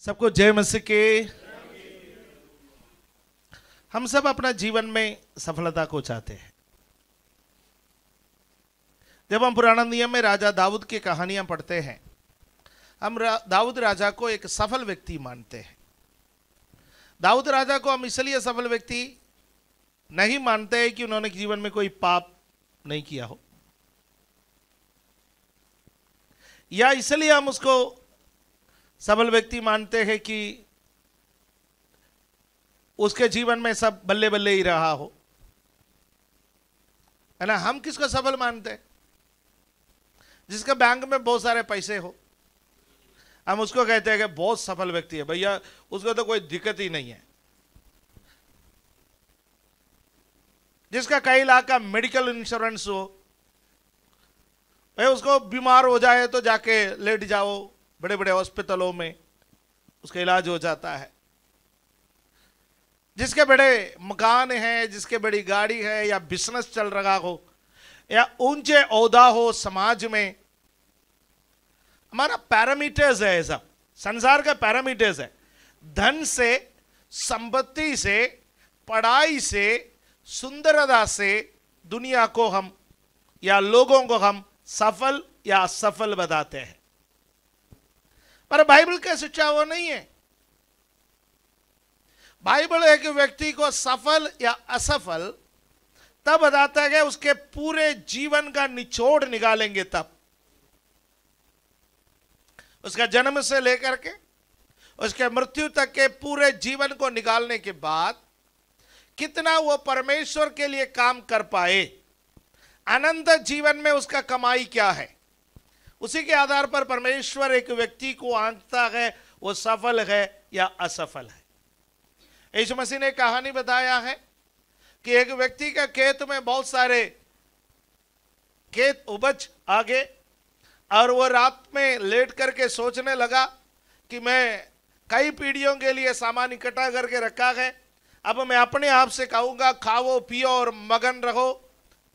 सबको जय मसीह के। हम सब अपना जीवन में सफलता को चाहते हैं। जब हम पुराना नियम में राजा दाऊद की कहानियां पढ़ते हैं, हम दाऊद राजा को एक सफल व्यक्ति मानते हैं। दाऊद राजा को हम इसलिए सफल व्यक्ति नहीं मानते हैं कि उन्होंने जीवन में कोई पाप नहीं किया हो, या इसलिए हम उसको सफल व्यक्ति मानते हैं कि उसके जीवन में सब बल्ले बल्ले ही रहा हो, है ना। हम किसको सफल मानते हैं? जिसका बैंक में बहुत सारे पैसे हो, हम उसको कहते हैं कि बहुत सफल व्यक्ति है। भैया उसको तो कोई दिक्कत ही नहीं है। जिसका कई लाख का मेडिकल इंश्योरेंस हो, भाई उसको बीमार हो जाए तो जाके लेट जाओ, बड़े बड़े हॉस्पिटलों में उसका इलाज हो जाता है। जिसके बड़े मकान हैं, जिसके बड़ी गाड़ी है, या बिजनेस चल रहा हो, या ऊंचे ओहदा हो समाज में, हमारा पैरामीटर्स है, सब संसार का पैरामीटर्स है। धन से, संपत्ति से, पढ़ाई से, सुंदरता से दुनिया को हम या लोगों को हम सफल या असफल बताते हैं। पर बाइबल का शिक्षा वो नहीं है। बाइबल एक व्यक्ति को सफल या असफल तब बताता है कि उसके पूरे जीवन का निचोड़ निकालेंगे। तब उसका जन्म से लेकर के उसके मृत्यु तक के पूरे जीवन को निकालने के बाद कितना वो परमेश्वर के लिए काम कर पाए, अनंत जीवन में उसका कमाई क्या है, उसी के आधार पर परमेश्वर एक व्यक्ति को आंकता है, वो सफल है या असफल है। यीशु मसीह ने कहानी बताया है कि एक व्यक्ति का खेत में बहुत सारे खेत उपज आ गए और वो रात में लेट करके सोचने लगा कि मैं कई पीढ़ियों के लिए सामान इकट्ठा करके रखा है, अब मैं अपने आप से कहूंगा खाओ पियो और मगन रहो।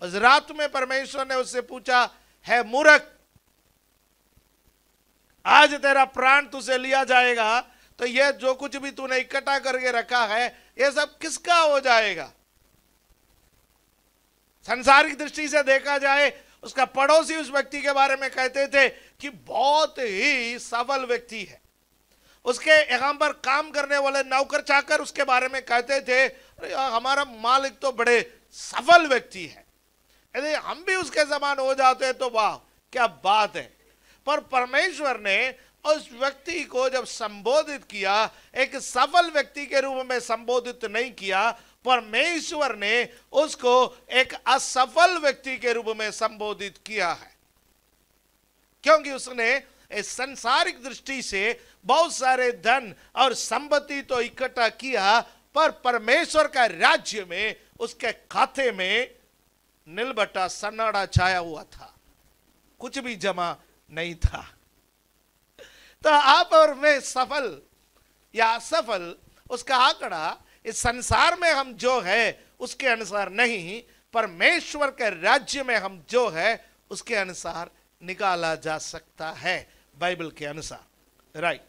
उस रात में परमेश्वर ने उससे पूछा, है मूर्ख, आज तेरा प्राण तुझसे लिया जाएगा, तो यह जो कुछ भी तूने इकट्ठा करके रखा है यह सब किसका हो जाएगा? सांसारिक दृष्टि से देखा जाए, उसका पड़ोसी उस व्यक्ति के बारे में कहते थे कि बहुत ही सफल व्यक्ति है। उसके यहाँ पर काम करने वाले नौकर चाकर उसके बारे में कहते थे, हमारा मालिक तो बड़े सफल व्यक्ति है, यदि हम भी उसके समान हो जाते तो वाह क्या बात है। पर परमेश्वर ने उस व्यक्ति को जब संबोधित किया, एक सफल व्यक्ति के रूप में संबोधित नहीं किया, परमेश्वर ने उसको एक असफल व्यक्ति के रूप में संबोधित किया है। क्योंकि उसने इस सांसारिक दृष्टि से बहुत सारे धन और संपत्ति तो इकट्ठा किया, पर परमेश्वर का राज्य में उसके खाते में नीलबट्टा सन्नाटा छाया हुआ था, कुछ भी जमा नहीं था। तो आप और मैं सफल या असफल, उसका आंकड़ा इस संसार में हम जो है उसके अनुसार नहीं, परमेश्वर के राज्य में हम जो है उसके अनुसार निकाला जा सकता है, बाइबल के अनुसार। राइट,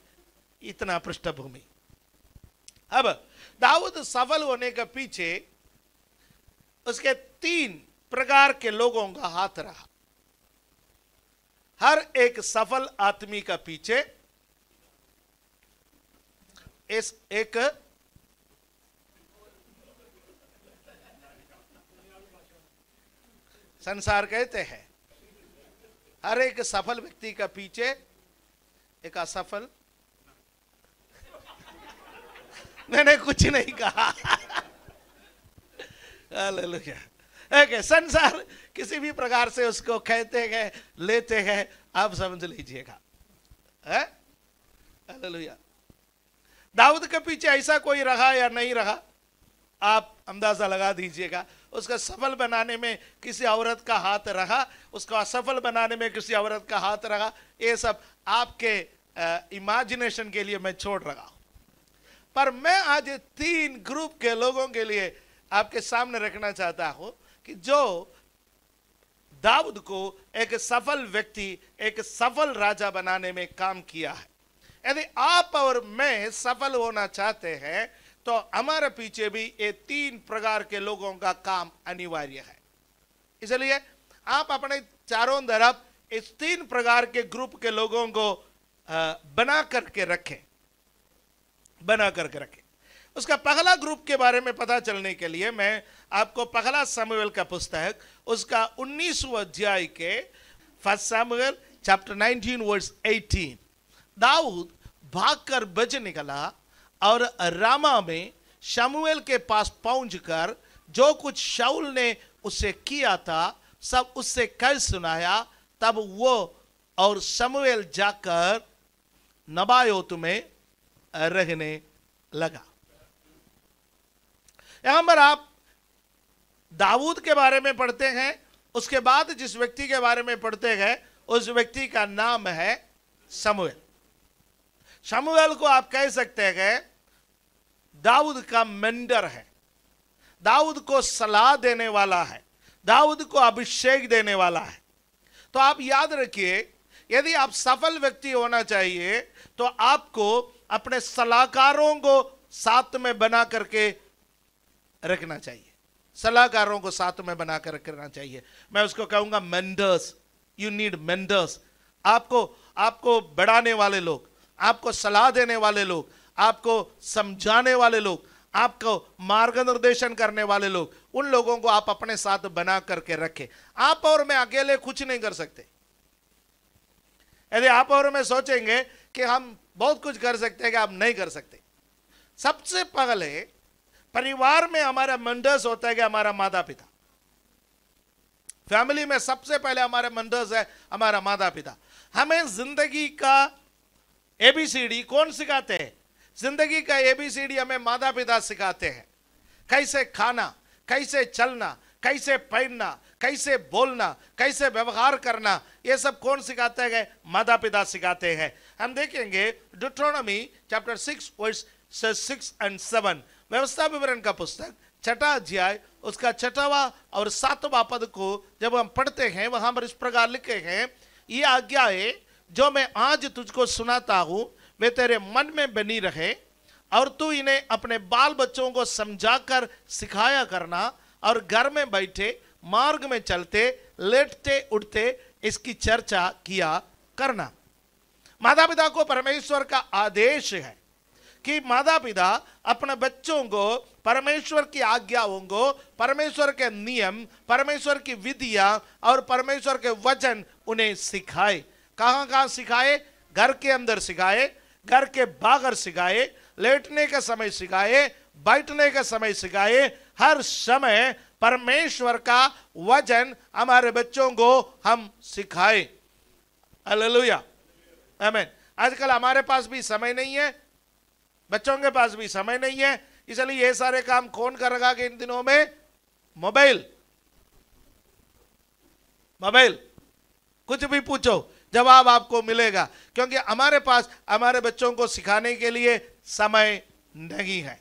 इतना पृष्ठभूमि। अब दाऊद सफल होने के पीछे उसके 3 प्रकार के लोगों का हाथ रहा। हर एक सफल आदमी का पीछे इस एक संसार कहते हैं, हर एक सफल व्यक्ति का पीछे एक असफल मैंने कुछ नहीं कहा। हालेलुया। ओके, संसार किसी भी प्रकार से उसको कहते हैं, लेते हैं, आप समझ लीजिएगा। हालेलुया। दाऊद के पीछे ऐसा कोई रहा या नहीं रहा, आप अंदाजा लगा दीजिएगा। उसका सफल बनाने में किसी औरत का हाथ रहा, उसको असफल बनाने में किसी औरत का हाथ रहा, ये सब आपके इमेजिनेशन के लिए मैं छोड़ रहा हूं। पर मैं आज 3 ग्रुप के लोगों के लिए आपके सामने रखना चाहता हूं कि जो दाऊद को एक सफल व्यक्ति, एक सफल राजा बनाने में काम किया है। यदि आप और मैं सफल होना चाहते हैं तो हमारे पीछे भी ये 3 प्रकार के लोगों का काम अनिवार्य है। इसलिए आप अपने चारों तरफ इस 3 प्रकार के ग्रुप के लोगों को बना करके रखें। उसका पहला ग्रुप के बारे में पता चलने के लिए मैं आपको पहला शमूएल का पुस्तक उसका 19वां अध्याय के 1 शमूएल चैप्टर 19 वर्स 18। दाऊद भागकर बच निकला और रामा में शमूएल के पास पहुंचकर जो कुछ शाऊल ने उससे किया था सब उससे कह सुनाया। तब वो और शमूएल जाकर नबायोत में रहने लगा। यहां पर आप दाऊद के बारे में पढ़ते हैं, उसके बाद जिस व्यक्ति के बारे में पढ़ते हैं उस व्यक्ति का नाम है शमूएल। शमूएल को आप कह सकते हैं दाऊद का मेंटर है, दाऊद को सलाह देने वाला है, दाऊद को अभिषेक देने वाला है। तो आप याद रखिए, यदि आप सफल व्यक्ति होना चाहिए तो आपको अपने सलाहकारों को साथ में बना करके रखना चाहिए। सलाहकारों को साथ में बना कर रखना चाहिए। मैं उसको कहूंगा मेंटर्स। You need mentors. आपको बढ़ाने वाले लोग, आपको सलाह देने वाले लोग, आपको समझाने वाले लोग, आपको मार्गदर्शन करने वाले लोग, उन लोगों को आप अपने साथ बना करके रखें। आप और मैं अकेले कुछ नहीं कर सकते। यदि आप और मैं सोचेंगे कि हम बहुत कुछ कर सकते हैं कि आप नहीं कर सकते। सबसे पहले परिवार में हमारा मेंटर्स होता है कि हमारा माता पिता। फैमिली में सबसे पहले हमारे मेंटर्स है हमारा माता पिता। हमें जिंदगी का एबीसीडी कौन सिखाते हैं? जिंदगी का एबीसीडी हमें माता पिता सिखाते हैं। कैसे खाना, कैसे चलना, कैसे पहनना, कैसे बोलना, कैसे व्यवहार करना, ये सब कौन सिखाते हैं? माता पिता सिखाते हैं। हम देखेंगे डिट्रोनॉमी चैप्टर 6 वर्स 6 और 7, व्यवस्था विवरण का पुस्तक 6वां अध्याय उसका 6वां और 7वां पद को जब हम पढ़ते हैं वहां पर इस प्रकार लिखे हैं, ये आज्ञाएं जो मैं आज तुझको सुनाता हूं वे तेरे मन में बनी रहे और तू इन्हें अपने बाल बच्चों को समझाकर सिखाया करना और घर में बैठे, मार्ग में चलते, लेटते उठते इसकी चर्चा किया करना। माता पिता को परमेश्वर का आदेश है कि माता पिता अपने बच्चों को परमेश्वर की आज्ञाओं को, परमेश्वर के नियम, परमेश्वर की विधियां और परमेश्वर के वचन उन्हें सिखाए। कहां कहां सिखाए? घर के अंदर सिखाए, घर के बाहर सिखाए, लेटने का समय सिखाए, बैठने का समय सिखाए। हर समय परमेश्वर का वचन हमारे बच्चों को हम सिखाए। हालेलुया, आमीन। आजकल हमारे पास भी समय नहीं है, बच्चों के पास भी समय नहीं है, इसलिए ये सारे काम कौन करेगा कि इन दिनों में मोबाइल कुछ भी पूछो जवाब आपको मिलेगा, क्योंकि हमारे पास हमारे बच्चों को सिखाने के लिए समय नहीं है।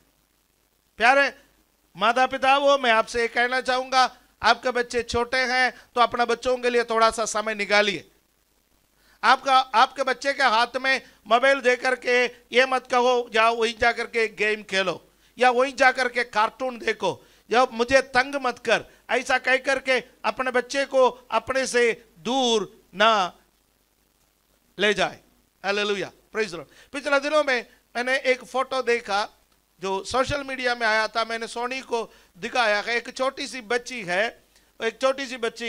प्यारे माता पिता, वो मैं आपसे ये कहना चाहूंगा, आपके बच्चे छोटे हैं तो अपने बच्चों के लिए थोड़ा सा समय निकालिए। आपके बच्चे के हाथ में मोबाइल दे करके ये मत कहो जाओ वहीं जाकर के गेम खेलो या वहीं जाकर के कार्टून देखो या मुझे तंग मत कर, ऐसा कह करके अपने बच्चे को अपने से दूर ना ले जाए। Hallelujah, praise the Lord. पिछले दिनों में मैंने एक फोटो देखा जो सोशल मीडिया में आया था। मैंने सोनी को दिखाया है। एक छोटी सी बच्ची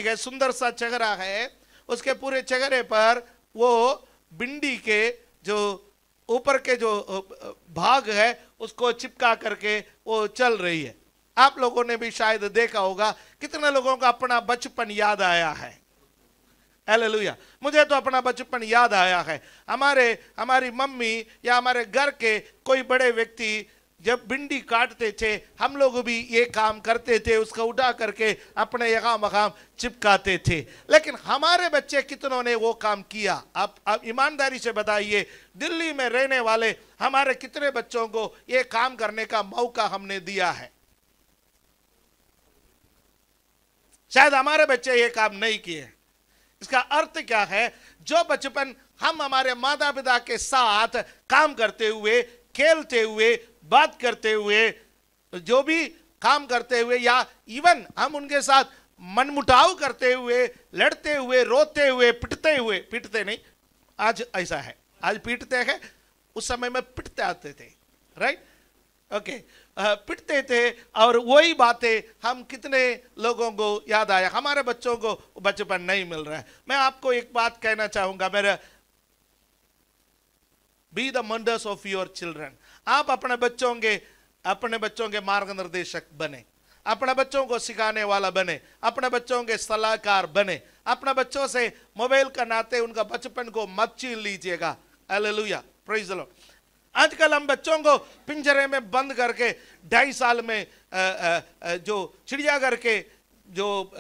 है, सुंदर सा चेहरा है, उसके पूरे चेहरे पर वो बिंदी के जो ऊपर के जो भाग है उसको चिपका करके वो चल रही है। आप लोगों ने भी शायद देखा होगा। कितने लोगों का अपना बचपन याद आया है? हालेलुया, मुझे तो अपना बचपन याद आया है। हमारी मम्मी या हमारे घर के कोई बड़े व्यक्ति जब भिंडी काटते थे हम लोग भी ये काम करते थे, उसका उठा करके अपने यहाँ वहाँ चिपकाते थे। लेकिन हमारे बच्चे कितनों ने वो काम किया? आप ईमानदारी से बताइए, दिल्ली में रहने वाले हमारे कितने बच्चों को ये काम करने का मौका हमने दिया है? शायद हमारे बच्चे ये काम नहीं किए। इसका अर्थ क्या है? जो बचपन हम हमारे माता पिता के साथ काम करते हुए, खेलते हुए, बात करते हुए, जो भी काम करते हुए, या इवन हम उनके साथ मनमुटाव करते हुए, लड़ते हुए, रोते हुए, पीटते नहीं, आज ऐसा है, आज पीटते हैं, उस समय में पिटते आते थे, राइट? ओके, पिटते थे, और वही बातें हम कितने लोगों को याद आया। हमारे बच्चों को बचपन नहीं मिल रहा है। मैं आपको एक बात कहना चाहूंगा, मेरा be the mentors of your children. आप अपने बच्चों के मार्गनिर्देशक बने, अपने बच्चों को सिखाने वाला बने, अपने बच्चों के सलाहकार बने। अपने बच्चों से मोबाइल का नाते उनका बचपन को मत छीन लीजिएगा। Hallelujah, praise the Lord. आजकल हम बच्चों को पिंजरे में बंद करके 2.5 साल में जो चिड़ियाघर के जो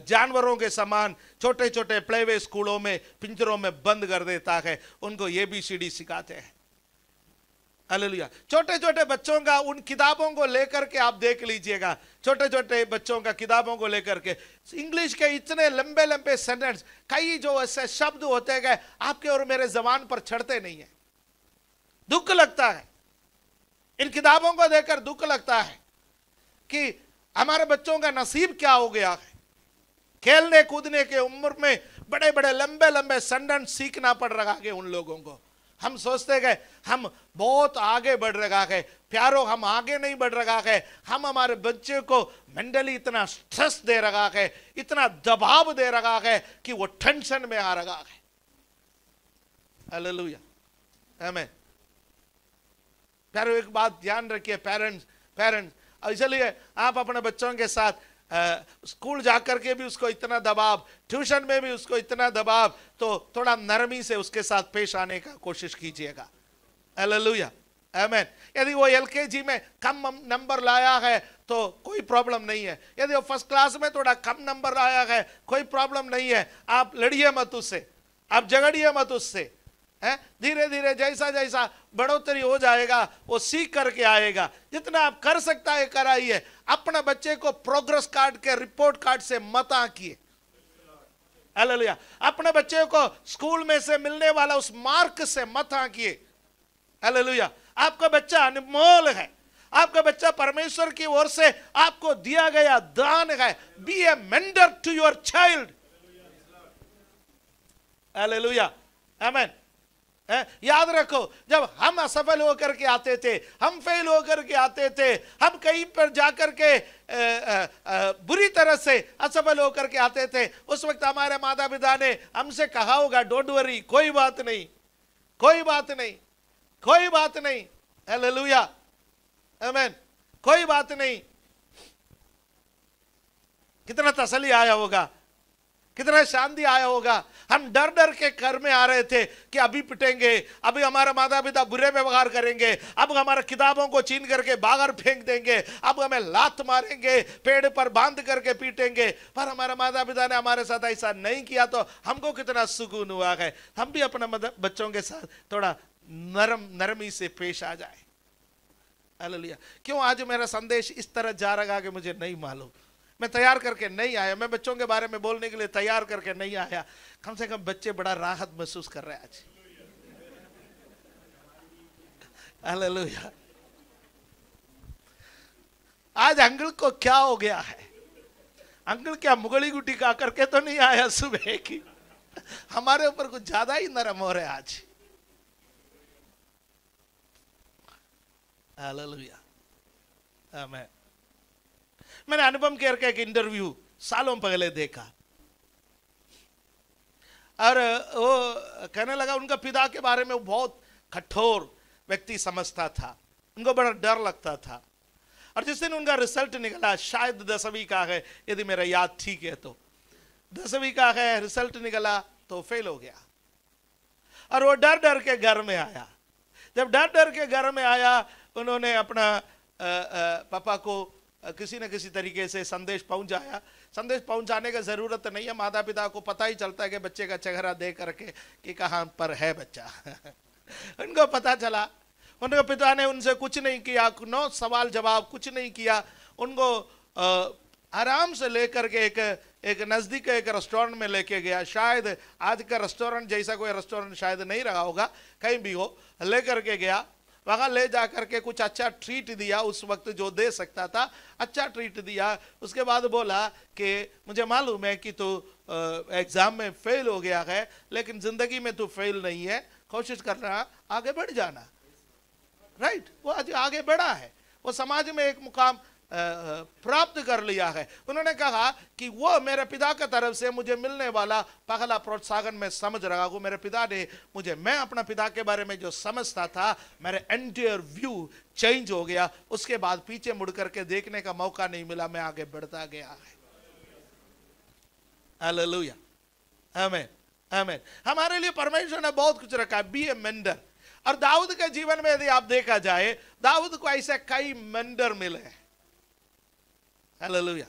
जानवरों के समान छोटे छोटे प्लेवे स्कूलों में, पिंजरों में बंद कर देता है, उनको ABCD सिखाते हैं। हालेलुया। छोटे छोटे बच्चों का उन किताबों को लेकर के आप देख लीजिएगा, छोटे छोटे बच्चों का किताबों को लेकर के इंग्लिश के इतने लंबे लंबे सेंटेंस, कई जो ऐसे शब्द होते गए आपके और मेरे जबान पर चढ़ते नहीं है। दुख लगता है इन किताबों को देखकर, दुख लगता है कि हमारे बच्चों का नसीब क्या हो गया है। खेलने कूदने के उम्र में बड़े बड़े लंबे लंबे सेंटेंस सीखना पड़ रहा है उन लोगों को। हम सोचते गए हम बहुत आगे बढ़ रहा है। प्यारो, हम आगे नहीं बढ़ रहा है। हम हमारे बच्चे को मेंटली इतना स्ट्रेस दे रहा है, इतना दबाव दे रहा है कि वो टेंशन में आ रहा है। हालेलुया, आमीन। प्यारो, एक बात ध्यान रखिए, पेरेंट्स, इसलिए आप अपने बच्चों के साथ स्कूल जाकर के भी उसको इतना दबाव, ट्यूशन में भी उसको इतना दबाव, तो थोड़ा नरमी से उसके साथ पेश आने का कोशिश कीजिएगा। हालेलुया, आमीन। यदि वो LKG में कम नंबर लाया है तो कोई प्रॉब्लम नहीं है। यदि वो फर्स्ट क्लास में थोड़ा कम नंबर लाया है, कोई प्रॉब्लम नहीं है। आप लड़िए मत उससे, आप झगड़िए मत उससे। धीरे धीरे जैसा जैसा बढ़ोतरी हो जाएगा वो सीख करके आएगा। जितना आप कर सकता है कराइए। अपने बच्चे को प्रोग्रेस कार्ड के रिपोर्ट कार्ड से मत आंकिए। हालेलुया। अपने बच्चे को स्कूल में से मिलने वाला उस मार्क से मत आंकिए। हालेलुया। आपका बच्चा अनमोल है, आपका बच्चा परमेश्वर की ओर से आपको दिया गया दान है। Be a mentor to your child. Hallelujah, आमीन। याद रखो, जब हम असफल होकर के आते थे, हम फेल होकर के आते थे, हम कहीं पर जाकर के बुरी तरह से असफल होकर के आते थे, उस वक्त हमारे माता पिता ने हमसे कहा होगा, डोंट वरी, कोई बात नहीं, कोई बात नहीं, कोई बात नहीं। हालेलुया, आमीन, कोई बात नहीं। कितना तसल्ली आया होगा, कितना शांति आया होगा। हम डर डर के घर में आ रहे थे कि अभी पिटेंगे, अभी हमारा माता पिता बुरे व्यवहार करेंगे, अब हमारा किताबों को छीन करके बाहर फेंक देंगे, अब हमें लात मारेंगे, पेड़ पर बांध करके पीटेंगे। पर हमारे माता पिता ने हमारे साथ ऐसा नहीं किया तो हमको कितना सुकून हुआ है। हम भी अपने बच्चों के साथ थोड़ा नरमी से पेश आ जाए। हालेलुया। क्यों आज मेरा संदेश इस तरह जा रहा है कि मुझे नहीं मालूम। मैं तैयार करके नहीं आया, मैं बच्चों के बारे में बोलने के लिए तैयार करके नहीं आया। कम से कम बच्चे बड़ा राहत महसूस कर रहे हैं आज। हालेलुया। आज अंकल को क्या हो गया है? अंकल क्या मुगली गुटी खा करके तो नहीं आया सुबह की? हमारे ऊपर कुछ ज्यादा ही नरम हो रहे आज। हालेलुया, आमीन। मैंने अनुपम खेर का एक इंटरव्यू सालों पहले देखा और वो कहने लगा उनका पिता के बारे में वो बहुत कठोर व्यक्ति समझता था, उनको बड़ा डर लगता था। और जिस दिन उनका रिजल्ट निकला, शायद 10वीं का है यदि मेरा याद ठीक है, तो 10वीं का है रिजल्ट निकला तो फेल हो गया और वो डर डर के घर में आया। जब डर डर के घर में आया, उन्होंने अपना पापा को किसी न किसी तरीके से संदेश पहुंचाया। संदेश पहुंचाने की जरूरत नहीं है, माता पिता को पता ही चलता है कि बच्चे का चेहरा देख करके कि कहां पर है बच्चा। उनको पता चला। उनके पिता ने उनसे कुछ नहीं किया, नो सवाल जवाब कुछ नहीं किया। उनको आराम से लेकर के एक एक नजदीक एक रेस्टोरेंट में लेके गया, शायद आज का रेस्टोरेंट जैसा कोई रेस्टोरेंट शायद नहीं रहा होगा, कहीं भी हो, लेकर के गया। वहां ले जा करके कुछ अच्छा ट्रीट दिया, उस वक्त जो दे सकता था अच्छा ट्रीट दिया। उसके बाद बोला कि मुझे मालूम है कि तू एग्जाम में फेल हो गया है, लेकिन जिंदगी में तू फेल नहीं है, कोशिश करना, आगे बढ़ जाना। राइट, वो आज आगे बढ़ा है, वो समाज में एक मुकाम प्राप्त कर लिया है। उन्होंने कहा कि वो मेरे पिता की तरफ से मुझे मिलने वाला पहला प्रोत्साहन मैं समझ रहा हूं। मेरे पिता ने मुझे, मैं अपना पिता के बारे में जो समझता था, मेरे एंटायर व्यू चेंज हो गया। उसके बाद पीछे मुड़ करके देखने का मौका नहीं मिला, मैं आगे बढ़ता गया है। हालेलुया, आमीन, आमीन। हमारे लिए परमेश्वर ने बहुत कुछ रखा है, बी ए मेंटर। और दाऊद के जीवन में यदि आप देखा जाए, दाऊद को ऐसे कई मेंटर मिले हैं। हालेलुया।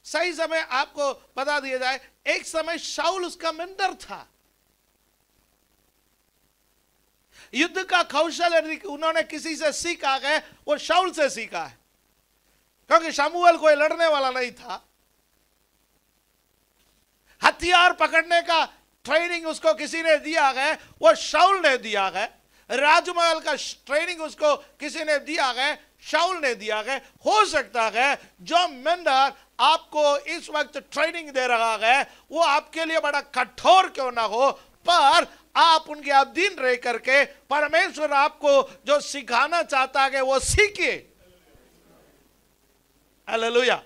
सही समय आपको बता दिया जाए, एक समय शाऊल उसका मेंटर था। युद्ध का कौशल उन्होंने किसी से सीखा है, वो शाऊल से सीखा है, क्योंकि शमूएल कोई लड़ने वाला नहीं था। हथियार पकड़ने का ट्रेनिंग उसको किसी ने दिया है, वो शाऊल ने दिया है। राजमहल का ट्रेनिंग उसको किसी ने दिया है, शाऊल ने दिया है। हो सकता है जो मेंटर आपको इस वक्त ट्रेनिंग दे रहा है वो आपके लिए बड़ा कठोर क्यों ना हो, पर आप उनके अधीन रह करके परमेश्वर आपको जो सिखाना चाहता है वो सीखिए। हालेलुया,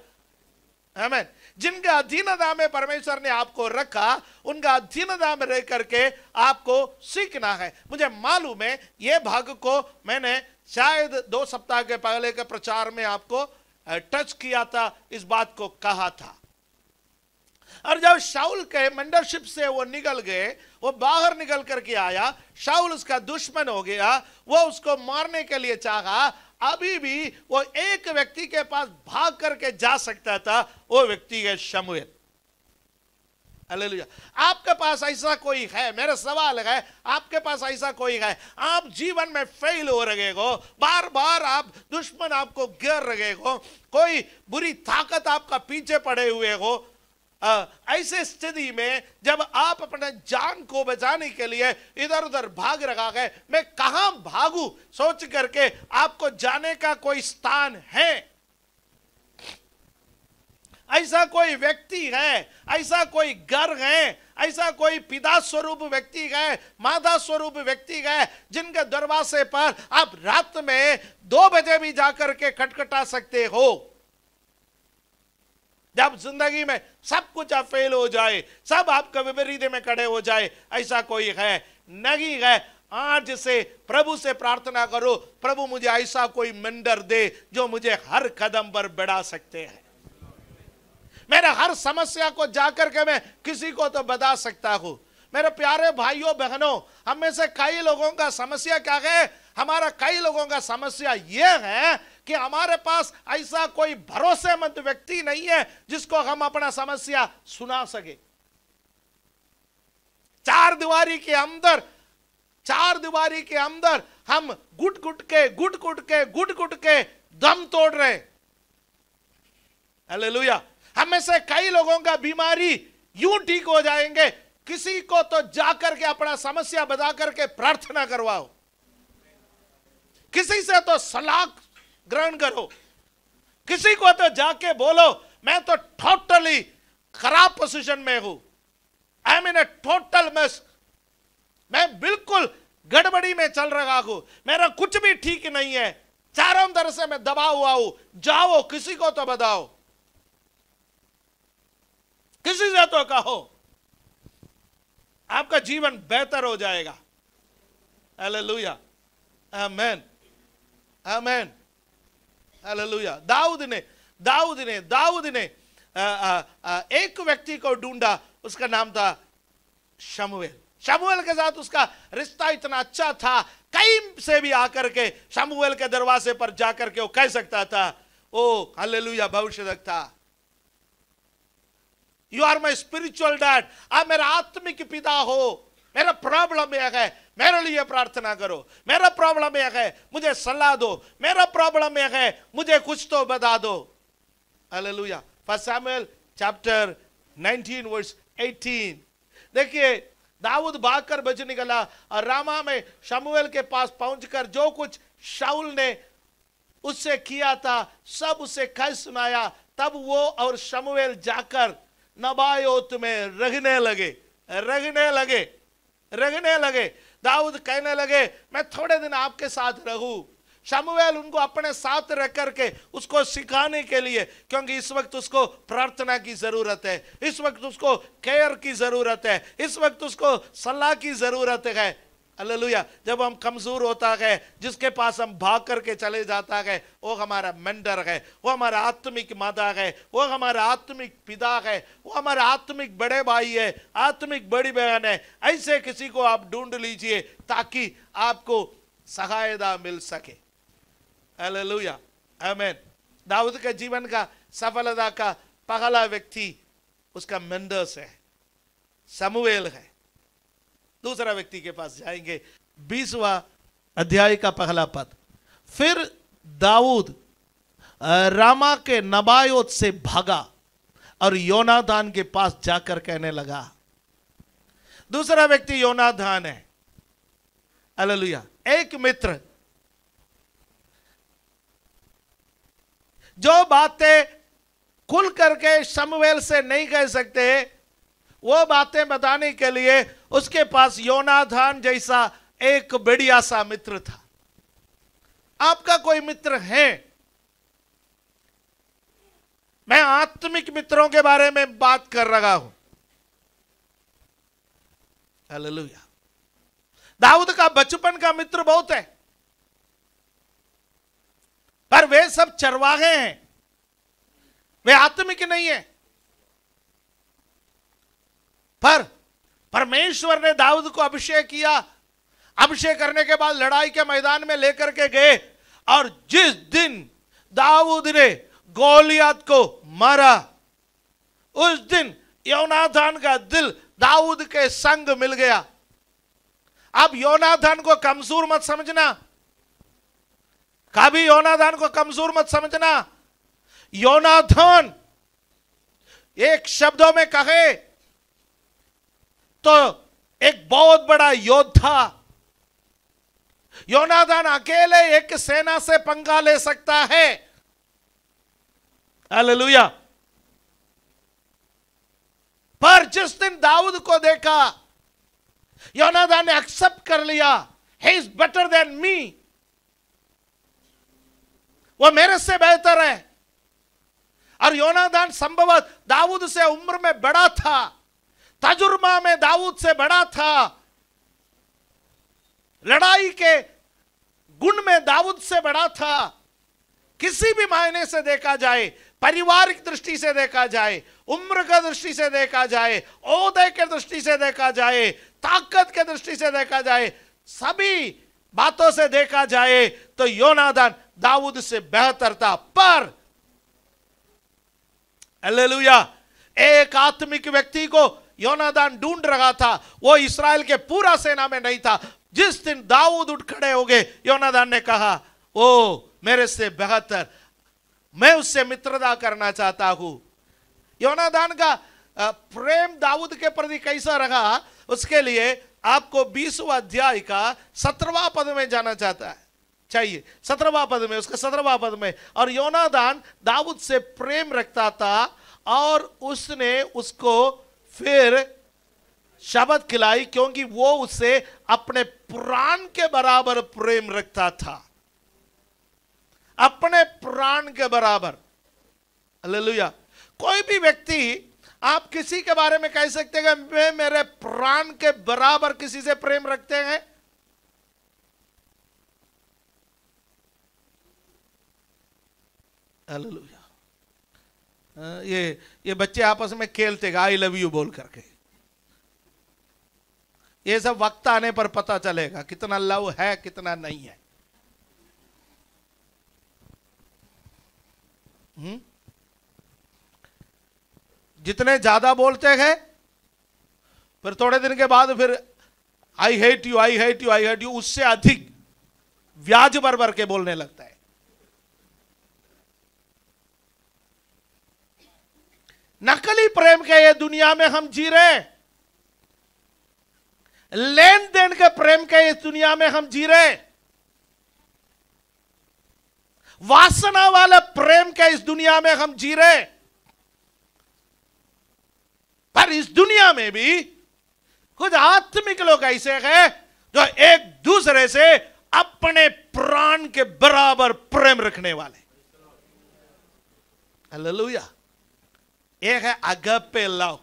आमीन। जिनका अधीनता में परमेश्वर ने आपको रखा, उनका अधीनता में रह करके आपको सीखना है। मुझे मालूम है ये भाग को मैंने शायद 2 सप्ताह के पहले के प्रचार में आपको टच किया था, इस बात को कहा था। और जब शाऊल के मेंटरशिप से वो निकल गए, वो बाहर निकल करके आया, शाऊल उसका दुश्मन हो गया, वो उसको मारने के लिए चाहा। अभी भी वो एक व्यक्ति के पास भाग करके जा सकता था, वो व्यक्ति है शमूएल। हालेलुया। आपके पास ऐसा कोई है? मेरा सवाल है, आपके पास ऐसा कोई है? आप जीवन में फेल हो रहे हो, बार बार आप दुश्मन आपको घेर रहे हो, कोई बुरी ताकत आपका पीछे पड़े हुए हो। ऐसे स्थिति में जब आप अपने जान को बचाने के लिए इधर उधर भाग रहा है, मैं कहां भागूं सोच करके आपको जाने का कोई स्थान है? ऐसा कोई व्यक्ति है, ऐसा कोई घर है, ऐसा कोई पिता स्वरूप व्यक्ति है, माता स्वरूप व्यक्ति है, जिनके दरवाजे पर आप रात में 2 बजे भी जाकर के खटखटा सकते हो? जब जिंदगी में सब कुछ आप फेल हो जाए, सब आपका विपरीत में खड़े हो जाए, ऐसा कोई है? नहीं है। आज से प्रभु से प्रार्थना करो, प्रभु मुझे ऐसा कोई मेंटर दे जो मुझे हर कदम पर बढ़ा सकते हैं। मेरे हर समस्या को जाकर के मैं किसी को तो बता सकता हूं। मेरे प्यारे भाइयों बहनों, हम में से कई लोगों का समस्या क्या है? हमारा कई लोगों का समस्या यह है कि हमारे पास ऐसा कोई भरोसेमंद व्यक्ति नहीं है जिसको हम अपना समस्या सुना सके। 4 दीवारी के अंदर हम गुट गुट के दम तोड़ रहे। हालेलुया। हम में से कई लोगों का बीमारी यूं ठीक हो जाएंगे, किसी को तो जाकर के अपना समस्या बता करके प्रार्थना करवाओ, किसी से तो सलाह ग्रहण करो, किसी को तो जाके बोलो मैं तो टोटली खराब पोजीशन में हूं, I am in A total mess, मैं बिल्कुल गड़बड़ी में चल रहा हूं, मेरा कुछ भी ठीक नहीं है, चारों तरफ से मैं दबा हुआ हूं। जाओ किसी को तो बताओ, किसी से तो कहो, आपका जीवन बेहतर हो जाएगा। हालेलुया, आमीन, आमीन, हालेलुया। दाऊद ने एक व्यक्ति को ढूंढा, उसका नाम था शमूएल। शमूएल के साथ उसका रिश्ता इतना अच्छा था, कहीं से भी आकर के शमूएल के दरवाजे पर जाकर के वो कह सकता था, ओ हालेलुया, भविष्यवक्ता, you are my spiritual dad, आप मेरा आत्मिक पिता हो, मेरा प्रॉब्लम यह है, मेरे लिए प्रार्थना करो, मेरा प्रॉब्लम यह है, मुझे सलाह दो, मेरा प्रॉब्लम यह है, मुझे कुछ तो बता दो। हालेलुया। 1 Samuel chapter 19 verse 18। देखिए, दाऊद भागकर बच निकला और रामा में शमूएल के पास पहुंचकर जो कुछ शाऊल ने उससे किया था सब उसे कह सुनाया। तब वो और शमूएल जाकर नबायोत में रगने लगे। दाऊद कहने लगे, मैं थोड़े दिन आपके साथ रहूं। शमूएल उनको अपने साथ रख करके उसको सिखाने के लिए, क्योंकि इस वक्त उसको प्रार्थना की जरूरत है, इस वक्त उसको केयर की जरूरत है, इस वक्त उसको सलाह की जरूरत है। हालेलुया। जब हम कमजोर होता है, जिसके पास हम भाग करके चले जाता है, वो हमारा मेंटर है, वो हमारा आत्मिक माता है, वो हमारा आत्मिक पिता है, वो हमारा आत्मिक बड़े भाई है, आत्मिक बड़ी बहन है। ऐसे किसी को आप ढूंढ लीजिए ताकि आपको सहायता मिल सके। हालेलुया, आमीन। दाऊद के जीवन का सफलता का पहला व्यक्ति उसका मेंडर्स है, शमूएल है। दूसरा व्यक्ति के पास जाएंगे, 20वां अध्याय का पहला पद। फिर दाऊद रामा के नबायोत से भागा और योनादान के पास जाकर कहने लगा। दूसरा व्यक्ति योनादान है। हालेलुया। एक मित्र जो बातें खुल करके शमूएल से नहीं कह सकते, वो बातें बताने के लिए उसके पास योनादान जैसा एक बढ़िया सा मित्र था। आपका कोई मित्र है? मैं आत्मिक मित्रों के बारे में बात कर रहा हूं। हालेलुया। दाऊद का बचपन का मित्र बहुत है, पर वे सब चरवाहे हैं, वे आत्मिक नहीं है। पर परमेश्वर ने दाऊद को अभिषेक किया। अभिषेक करने के बाद लड़ाई के मैदान में लेकर के गए, और जिस दिन दाऊद ने गोलियत को मारा, उस दिन योनादान का दिल दाऊद के संग मिल गया। अब योनादान को कमजोर मत समझना, कभी योनादान को कमजोर मत समझना। योनादान एक शब्दों में कहे तो एक बहुत बड़ा योद्धा। योनादान अकेले एक सेना से पंगा ले सकता है। हालेलुया। पर जिस दिन दाऊद को देखा, योनादान ने एक्सेप्ट कर लिया, he is better than me, वो मेरे से बेहतर है। और योनादान संभवत दाऊद से उम्र में बड़ा था, तजुर्बा में दाऊद से बड़ा था, लड़ाई के गुण में दाऊद से बड़ा था। किसी भी मायने से देखा जाए, पारिवारिक दृष्टि से देखा जाए, उम्र का दृष्टि से देखा जाए, ओहदे के दृष्टि से देखा जाए, ताकत के दृष्टि से देखा जाए, सभी बातों से देखा जाए तो योनादान दाऊद से बेहतर था। पर हालेलुया, एक आत्मिक व्यक्ति को योनादान ढूंढ रहा था। वो इस्राएल के पूरा सेना में नहीं था। जिस दिन दाऊद उठ खड़े हो गए, योनादान ने कहा, ओ मेरे से बेहतर, मैं उससे मित्रता करना चाहता हूं। योनादान का प्रेम दाऊद के प्रति कैसा रहा, उसके लिए आपको 20वां अध्याय का 17वां पद में जाना चाहता है, चाहिए 17वां पद में, उसका 17वां पद में। और योनादान दाऊद से प्रेम रखता था और उसने उसको फिर शब्द खिलाई, क्योंकि वो उससे अपने प्राण के बराबर प्रेम रखता था, अपने प्राण के बराबर। हालेलुया। कोई भी व्यक्ति, आप किसी के बारे में कह सकते हैं कि वे मेरे प्राण के बराबर किसी से प्रेम रखते हैं? हालेलुया। ये बच्चे आपस में खेलते हैं आई लव यू बोल करके। ये सब वक्त आने पर पता चलेगा कितना लव है कितना नहीं है। जितने ज्यादा बोलते हैं, फिर थोड़े दिन के बाद फिर I hate you, I hate you, I hate you, उससे अधिक व्याज भर भर के बोलने लगता है। नकली प्रेम के ये दुनिया में हम जी रहे हैं, लेन देन के प्रेम के इस दुनिया में हम जी रहे हैं, वासना वाले प्रेम के इस दुनिया में हम जी रहे हैं। पर इस दुनिया में भी कुछ आत्मिक लोग ऐसे हैं जो एक दूसरे से अपने प्राण के बराबर प्रेम रखने वाले। हालेलुया। एक है अगपे लव।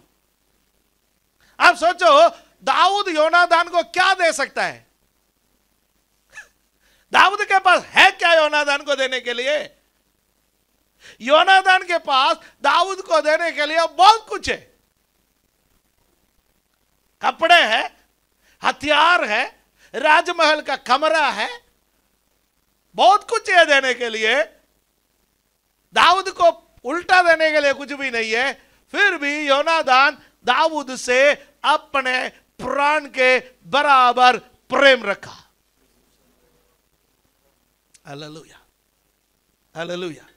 आप सोचो दाऊद योनादान को क्या दे सकता है? दाऊद के पास है क्या योनादान को देने के लिए? योनादान के पास दाऊद को देने के लिए बहुत कुछ है। कपड़े है, हथियार है, राजमहल का कमरा है, बहुत कुछ है देने के लिए। दाऊद को उल्टा देने के लिए कुछ भी नहीं है। फिर भी योनादान दाऊद से अपने प्राण के बराबर प्रेम रखा। Hallelujah, hallelujah.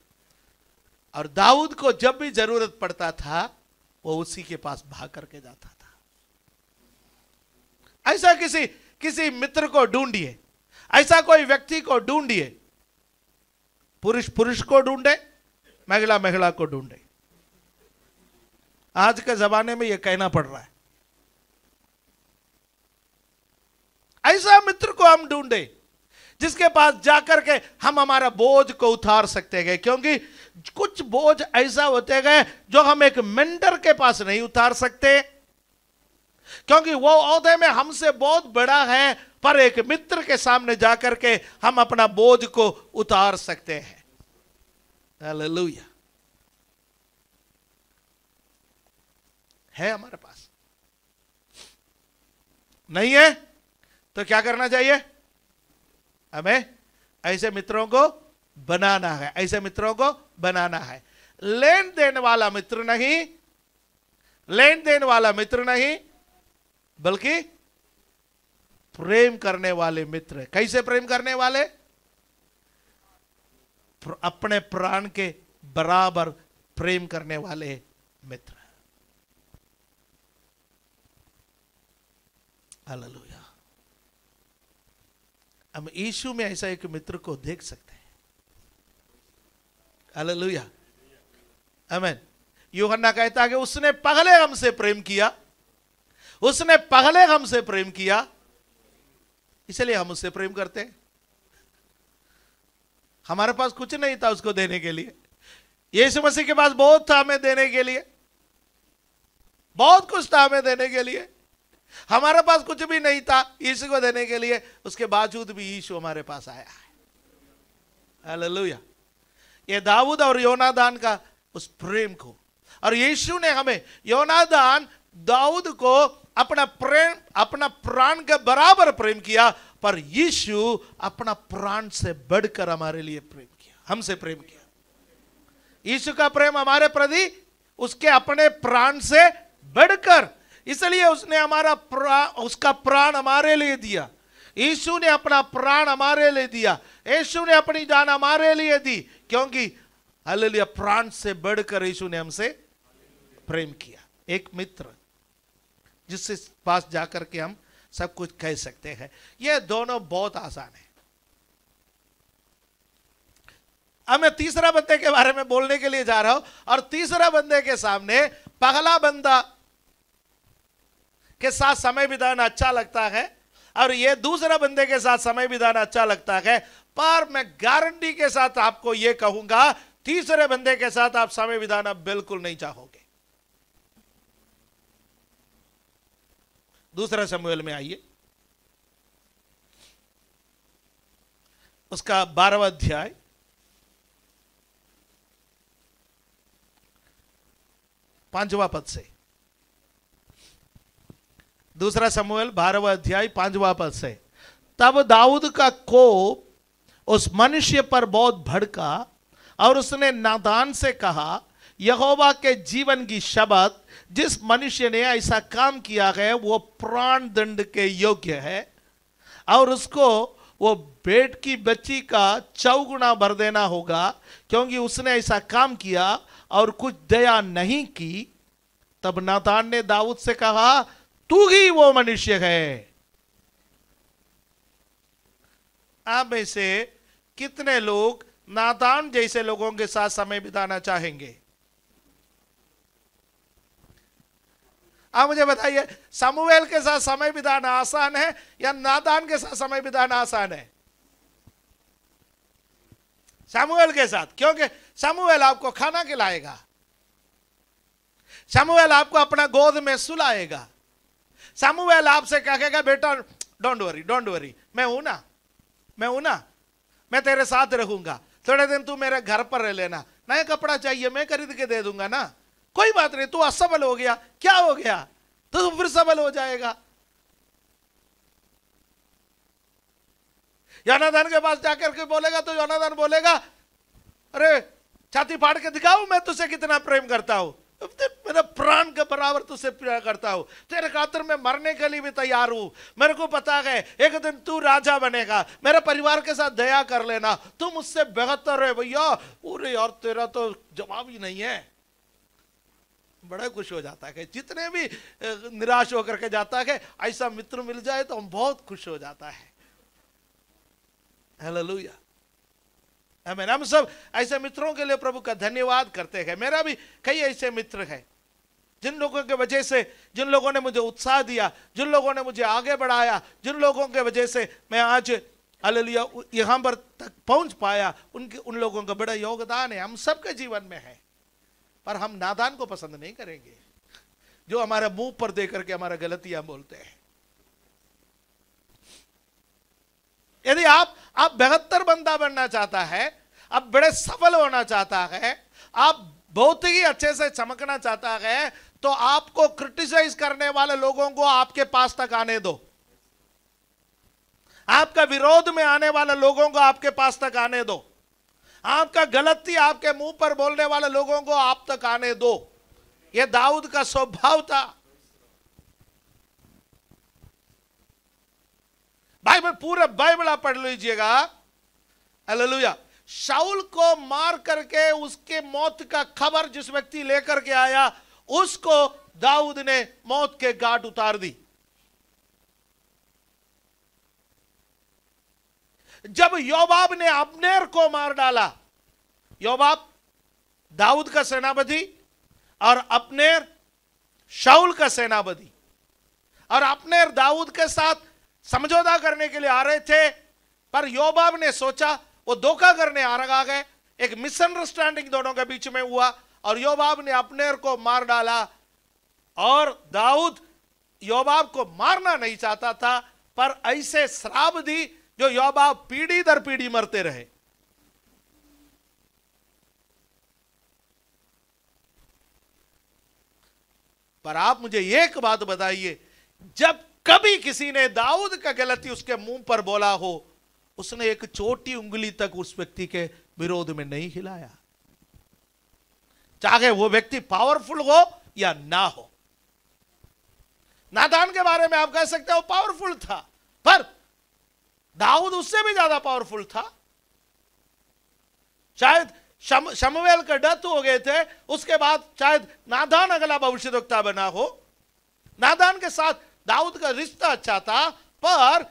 और दाऊद को जब भी जरूरत पड़ता था वो उसी के पास भाग करके जाता था। ऐसा किसी मित्र को ढूंढिए, ऐसा कोई व्यक्ति को ढूंढिए। पुरुष पुरुष को ढूंढे, महिला महिला को ढूंढे। आज के जमाने में यह कहना पड़ रहा है। ऐसा मित्र को हम ढूंढे जिसके पास जाकर के हम हमारा बोझ को उतार सकते हैं, क्योंकि कुछ बोझ ऐसा होते गए जो हम एक मेंटर के पास नहीं उतार सकते, क्योंकि वो ओहदे में हमसे बहुत बड़ा है। पर एक मित्र के सामने जाकर के हम अपना बोझ को उतार सकते हैं। हालेलुया। है हमारे पास? नहीं है तो क्या करना चाहिए? हमें ऐसे मित्रों को बनाना है, ऐसे मित्रों को बनाना है। लेन देन वाला मित्र नहीं, लेन देन वाला मित्र नहीं, बल्कि प्रेम करने वाले मित्र। कैसे प्रेम करने वाले? अपने प्राण के बराबर प्रेम करने वाले मित्र। हालेलुया। हम यीशु में ऐसा एक मित्र को देख सकते हैं। हालेलुया, आमीन। यूहन्ना कहता है कि उसने पहले हमसे प्रेम किया, उसने पहले हमसे प्रेम किया, इसलिए हम उससे प्रेम करते हैं। हमारे पास कुछ नहीं था उसको देने के लिए। यीशु मसीह के पास बहुत था हमें देने के लिए, बहुत कुछ था हमें देने के लिए। हमारे पास कुछ भी नहीं था यीशु को देने के लिए, उसके बावजूद भी यीशु हमारे पास आया है। हालेलुया। ये दाऊद और योनादान का उस प्रेम को, और यीशु ने हमें, योनादान दाऊद को अपना प्रेम, अपना प्राण के बराबर प्रेम किया, पर यीशु अपना प्राण से बढ़कर हमारे लिए प्रेम किया, हमसे प्रेम किया। यीशु का प्रेम हमारे प्रति उसके अपने प्राण से बढ़कर, इसलिए उसने उसका प्राण हमारे लिए दिया। यीशु ने अपना प्राण हमारे लिए दिया, यीशु ने अपनी जान हमारे लिए दी, क्योंकि हालेलुया प्राण से बढ़कर यीशु ने हमसे प्रेम किया। एक मित्र जिससे पास जाकर के हम सब कुछ कह सकते हैं। यह दोनों बहुत आसान है। अब मैं तीसरा बंदे के बारे में बोलने के लिए जा रहा हूं, और तीसरा बंदे के सामने पहला बंदा के साथ समय बिताना अच्छा लगता है, और यह दूसरा बंदे के साथ समय बिताना अच्छा लगता है। पर मैं गारंटी के साथ आपको यह कहूंगा, तीसरे बंदे के साथ आप समय बिताना बिल्कुल नहीं चाहोगे। दूसरा शमूएल में आइए, उसका 12वां अध्याय, पांचवा पद से। दूसरा शमूएल 12वां अध्याय 5वां पद से। तब दाऊद का कोप उस मनुष्य पर बहुत भड़का, और उसने नादान से कहा, यहोवा के जीवन की शपथ, जिस मनुष्य ने ऐसा काम किया है वो प्राण दंड के योग्य है, और उसको वो बेट की बच्ची का 4 गुना भर देना होगा, क्योंकि उसने ऐसा काम किया और कुछ दया नहीं की। तब नातान ने दाऊद से कहा, तू ही वो मनुष्य है। आप में से कितने लोग नातान जैसे लोगों के साथ समय बिताना चाहेंगे? आप मुझे बताइए, समूएल के साथ समय बिताना आसान है या नातान के साथ समय बिताना आसान है? समूएल के साथ, क्योंकि समूएल आपको खाना खिलाएगा, समूएल आपको अपना गोद में सुलाएगा, समूएल आपसे कहेगा, बेटा डोंट वरी, मैं हूं ना, मैं तेरे साथ रहूंगा, थोड़े दिन तू मेरे घर पर रह लेना, नया कपड़ा चाहिए मैं खरीद के दे दूंगा ना, कोई बात नहीं, तू असफल हो गया, क्या हो गया, तो फिर सबल हो जाएगा। योनातान के पास जाकर के बोलेगा तो योनातान बोलेगा, अरे छाती फाड़ के दिखाऊं मैं तुझसे कितना प्रेम करता हूं, मेरा प्राण के बराबर तुझसे प्यार करता हूं, तेरे खातिर मैं मरने के लिए भी तैयार हूं, मेरे को पता है एक दिन तू राजा बनेगा, मेरे परिवार के साथ दया कर लेना, तू मुझसे बेहतर है भैया। अरे यार तेरा तो जवाब ही नहीं है। बड़ा खुश हो जाता है, जितने भी निराश होकर के जाता है, ऐसा मित्र मिल जाए तो हम बहुत खुश हो जाता है। हालेलुया, आमीन। हम सब ऐसे मित्रों के लिए प्रभु का धन्यवाद करते हैं। मेरा भी कई ऐसे मित्र हैं जिन लोगों के वजह से, जिन लोगों ने मुझे उत्साह दिया, जिन लोगों ने मुझे आगे बढ़ाया, जिन लोगों के वजह से मैं आज हालेलुया यहां पर तक पहुंच पाया, उन लोगों का बड़ा योगदान है, हम सबके जीवन में है। पर हम नादान को पसंद नहीं करेंगे जो हमारे मुंह पर देकर के हमारा गलतियां बोलते हैं। यदि आप बेहतर बंदा बनना चाहता है, आप बड़े सफल होना चाहता है, आप बहुत ही अच्छे से चमकना चाहता है, तो आपको क्रिटिसाइज करने वाले लोगों को आपके पास तक आने दो, आपका विरोध में आने वाले लोगों को आपके पास तक आने दो, आपका गलती आपके मुंह पर बोलने वाले लोगों को आप तक आने दो। यह दाऊद का स्वभाव था। पूरा बाइबल आप पढ़ लीजिएगा। हालेलुया। शाऊल को मार करके उसके मौत का खबर जिस व्यक्ति लेकर के आया, उसको दाऊद ने मौत के घाट उतार दी। जब योबाब ने अब्नेर को मार डाला, योबाब दाऊद का सेनापति और अब्नेर शाऊल का सेनापति, और अब्नेर दाऊद के साथ समझौता करने के लिए आ रहे थे, पर योबाब ने सोचा वो धोखा करने आ रहा है, एक मिसअंडरस्टैंडिंग दोनों के बीच में हुआ और योबाब ने अब्नेर को मार डाला। और दाऊद योबाब को मारना नहीं चाहता था, पर ऐसे श्राप दी जो योबाब पीढ़ी दर पीढ़ी मरते रहे। पर आप मुझे एक बात बताइए, जब कभी किसी ने दाऊद का गलती उसके मुंह पर बोला हो, उसने एक छोटी उंगली तक उस व्यक्ति के विरोध में नहीं हिलाया, चाहे वो व्यक्ति पावरफुल हो या ना हो। नातान के बारे में आप कह सकते हो पावरफुल था, पर दाऊद उससे भी ज्यादा पावरफुल था। शायद शमूएल का डेथ हो गए थे, उसके बाद शायद नातान अगला भविष्यद्वक्ता बना हो। नातान के साथ दाऊद का रिश्ता अच्छा था, पर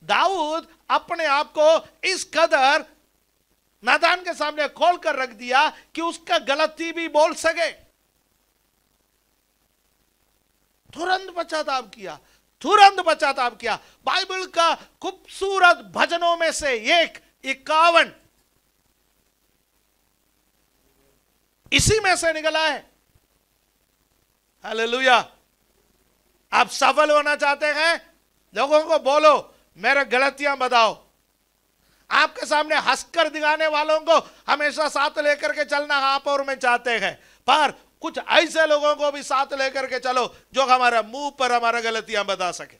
दाऊद अपने आप को इस कदर नातान के सामने खोल कर रख दिया कि उसका गलती भी बोल सके। तुरंत पश्चाताप किया, तुरंत पश्चाताप किया। बाइबल का खूबसूरत भजनों में से एक 51 इसी में से निकला है। हालेलुया। आप सफल होना चाहते हैं, लोगों को बोलो मेरे गलतियां बताओ। आपके सामने हंसकर दिखाने वालों को हमेशा साथ लेकर के चलना आप और मैं चाहते हैं, पर कुछ ऐसे लोगों को भी साथ लेकर के चलो जो हमारे मुंह पर हमारा गलतियां बता सके।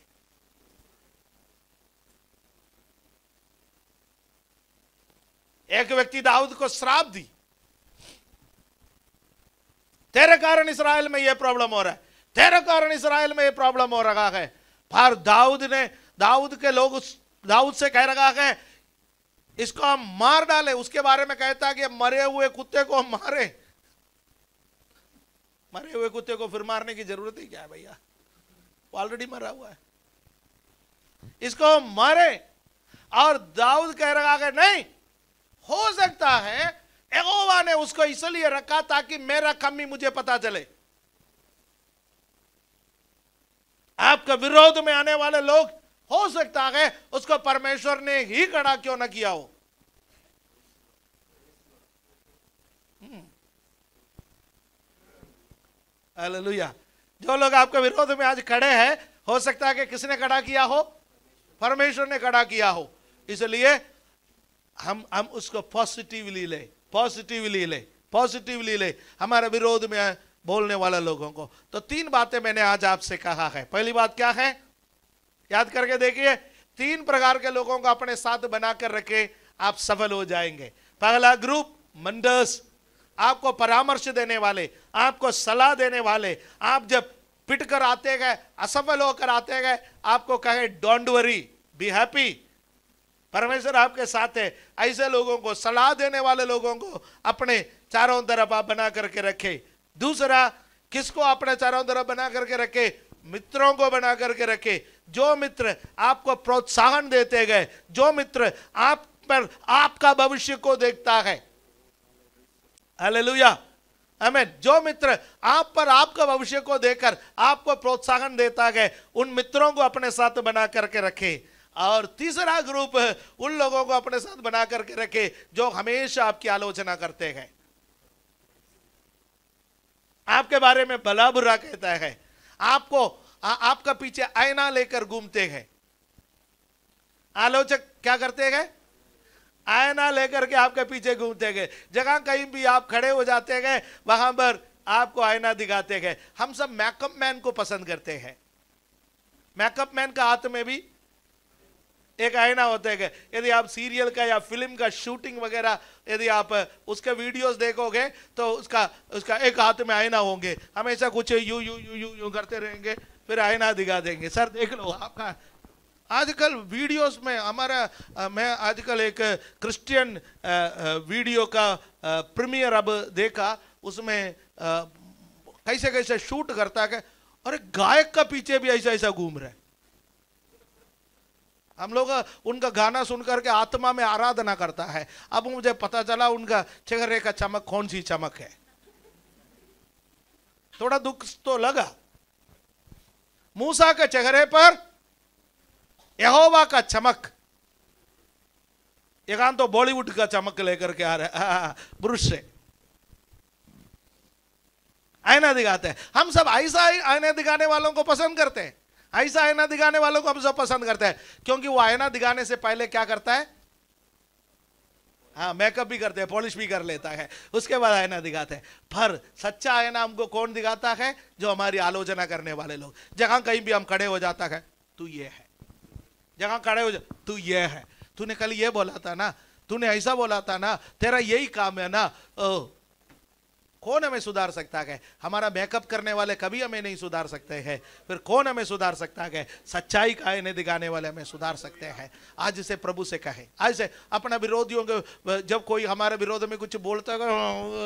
एक व्यक्ति दाऊद को श्राप दी, तेरे कारण इसराइल में यह प्रॉब्लम हो रहा है, तेरे कारण इसराइल में यह प्रॉब्लम हो रहा है। पर दाऊद के लोग दाऊद से कह रहा है इसको हम मार डाले। उसके बारे में कहता है कि मरे हुए कुत्ते को मारे। मरे हुए कुत्ते को फिर मारने की जरूरत ही क्या है भैया, वो ऑलरेडी मरा हुआ है, इसको मारे। और दाऊद कह रहा है नहीं, हो सकता है यहोवा ने उसको इसलिए रखा ताकि मेरा कमी मुझे पता चले। आपका विरोध में आने वाले लोग, हो सकता है उसको परमेश्वर ने ही खड़ा क्यों ना किया हो। हालेलुया। जो लोग आपके विरोध में आज खड़े हैं, हो सकता है कि किसने खड़ा किया हो, परमेश्वर ने खड़ा किया हो। इसलिए हम उसको पॉजिटिवली ले हमारे विरोध में बोलने वाले लोगों को। तो 3 बातें मैंने आज आपसे कहा है। पहली बात क्या है, याद करके देखिए, 3 प्रकार के लोगों को अपने साथ बनाकर रखे, आप सफल हो जाएंगे। पहला ग्रुप मंडर्स, आपको परामर्श देने वाले, आपको सलाह देने वाले। आप जब पिट कर आते गए, असफल होकर आते गए, आपको कहे डोंट वरी, बी हैप्पी, परमेश्वर आपके साथ है। ऐसे लोगों को, सलाह देने वाले लोगों को अपने चारों तरफ आप बना करके रखे। दूसरा, किसको अपने चारों तरफ बना करके रखे, मित्रों को बना करके रखे। जो मित्र आपको प्रोत्साहन देते गए, जो मित्र आप पर आपका भविष्य को देखता है, हालेलुया, आमीन। जो मित्र आप पर आपका भविष्य को देखकर आपको प्रोत्साहन देता है, उन मित्रों को अपने साथ बना करके रखे। और तीसरा ग्रुप उन लोगों को अपने साथ बना करके रखे जो हमेशा आपकी आलोचना करते हैं, आपके बारे में भला बुरा कहता है, आपको आपका पीछे आईना लेकर घूमते हैं। आलोचक क्या करते हैं, आईना लेकर के आपके पीछे घूमते गए। जगह कहीं भी आप खड़े हो जाते गए, वहां पर आपको आईना दिखाते गए। हम सब मेकअप मैन को पसंद करते हैं। मेकअप मैन का हाथ में भी एक आईना होते हैं। यदि आप सीरियल का या फिल्म का शूटिंग वगैरह यदि आप उसके वीडियोस देखोगे तो उसका एक हाथ में आईना होंगे, हमेशा कुछ you you you you you करते रहेंगे, फिर आईना दिखा देंगे। सर देख लो आपका आजकल वीडियोस में हमारा, मैं आजकल एक क्रिश्चियन वीडियो का प्रीमियर अब देखा, उसमें कैसे कैसे शूट करता है। अरे गायक का पीछे भी ऐसा ऐसा घूम रहा है। हम लोग उनका गाना सुनकर के आत्मा में आराधना करता है। अब मुझे पता चला उनका चेहरे का चमक कौन सी चमक है। थोड़ा दुख तो लगा। मूसा के चेहरे पर यहोवा का चमक, एक तो बॉलीवुड का चमक लेकर के आ रहा है, ब्रुश से आईना दिखाते हैं। हम सब ऐसा आईना दिखाने वालों को पसंद करते हैं। ऐसा आईना दिखाने वालों को हम सब पसंद करते हैं, क्योंकि वो आईना दिखाने से पहले क्या करता है, हाँ मेकअप भी करते हैं, पॉलिश भी कर लेता है, उसके बाद आईना दिखाते हैं। पर सच्चा आईना हमको कौन दिखाता है, जो हमारी आलोचना करने वाले लोग। जहां कहीं भी हम खड़े हो जाता है, तू ये है, जहां खड़े हो जा, तू ये है, तूने कल ये बोला था ना, तूने ऐसा बोला था ना, तेरा यही काम है ना। कौन हमें सुधार सकता है? हमारा मेकअप करने वाले कभी हमें नहीं सुधार सकते हैं। फिर कौन हमें सुधार सकता है? सच्चाई का आईने दिखाने वाले हमें सुधार सकते हैं। आज से प्रभु से कहे, आज से अपना विरोधियों को, जब कोई हमारे विरोध में कुछ बोलता है,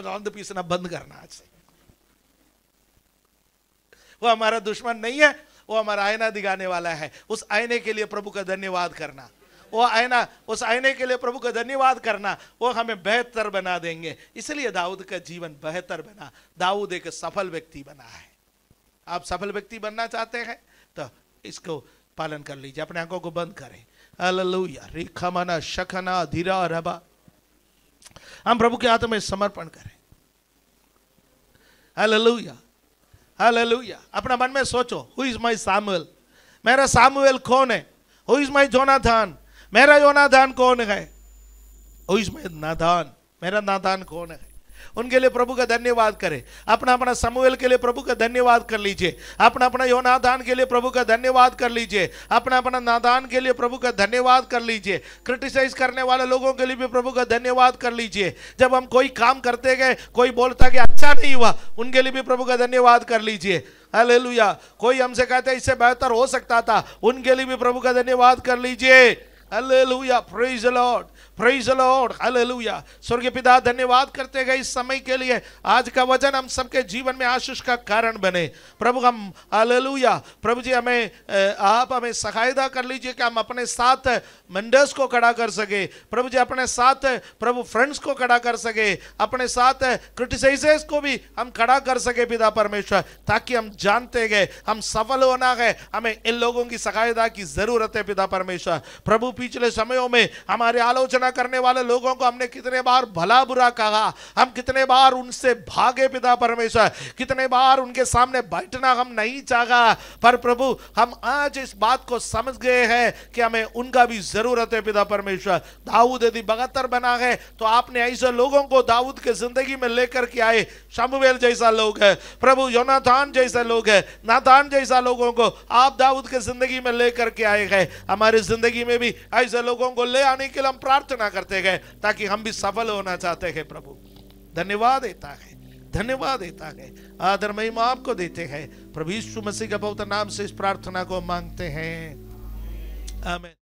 रांद पीसना बंद करना। आज से वो हमारा दुश्मन नहीं है, वो हमारा आईना दिखाने वाला है। उस आईने के लिए प्रभु का धन्यवाद करना, वो आईना, उस आईने के लिए प्रभु का धन्यवाद करना, वो हमें बेहतर बना देंगे। इसलिए दाऊद का जीवन बेहतर बना। दाऊद एक सफल व्यक्ति बना है। आप सफल व्यक्ति बनना चाहते हैं तो इसको पालन कर लीजिए। अपने आंखों को बंद करें। हालेलुया। रिखमना शखना धीरा रबा, हम प्रभु के हाथों में समर्पण करें। Hallelujah, hallelujah. अपना मन में सोचो, हु इज माय सामुएल, मेरा सामुएल कौन है? हु इज माय जोनाथन, मेरा योनाथान कौन है? हु इज माय नाथान, मेरा नाथान कौन है? उनके लिए प्रभु का धन्यवाद करें। अपना अपना समूएल के लिए प्रभु का धन्यवाद कर लीजिए। अपना अपना योनाथान के लिए प्रभु का धन्यवाद कर लीजिए। अपना अपना नाथान के लिए प्रभु का धन्यवाद कर लीजिए। क्रिटिसाइज करने वाले लोगों के लिए भी प्रभु का धन्यवाद कर लीजिए। जब हम कोई काम करते गए, कोई बोलता कि अच्छा नहीं हुआ, उनके लिए भी प्रभु का धन्यवाद कर लीजिए। हालेलुया। कोई हमसे कहते हैं इससे बेहतर हो सकता था, उनके लिए भी प्रभु का धन्यवाद कर लीजिए। Hallelujah, praise the Lord. Praise the Lord, hallelujah. स्वर्गीय पिता धन्यवाद करते गए इस समय के लिए। आज का वचन हम सबके जीवन में आशीष का कारण बने प्रभु। हम हालेलुया प्रभु जी, हमें आप हमें सहायता कर लीजिए कि हम अपने साथ मेंडर्स को खड़ा कर सके प्रभु जी, अपने साथ प्रभु फ्रेंड्स को खड़ा कर सके, अपने साथ क्रिटिसाइजर्स को भी हम खड़ा कर सके पिता परमेश्वर, ताकि हम जानते गए हम सफल होना है, हमें इन लोगों की सहायता की जरूरत है पिता परमेश्वर। प्रभु पिछले समयों में हमारे आलोचना करने वाले लोगों को हमने कितने बार भला बुरा कहा, हम कितने बार उनसे भागे पिता परमेश्वर, कितने बार उनके सामने बैठना हम नहीं चाहा, पर प्रभु हम आज इस बात को समझ गए हैं कि हमें उनका भी जरूरत है पिता परमेश्वर। दाऊद यदि 72 बना है तो आपने ऐसे लोगों को दाऊद के जिंदगी में लेकर के आए, शमूएल जैसा लोग है प्रभु, योनातान जैसा लोग है, नातान जैसा लोगों को आप दाऊद के जिंदगी में लेकर के आए गए। हमारे जिंदगी में भी ऐसे लोगों को ले आने के लिए हम प्रार्थना करते गए, ताकि हम भी सफल होना चाहते हैं प्रभु। धन्यवाद देता है, धन्यवाद देता है, आदर महिमा आपको देते हैं प्रभु यीशु मसीह के पवित्र नाम से इस प्रार्थना को मांगते हैं, आमीन।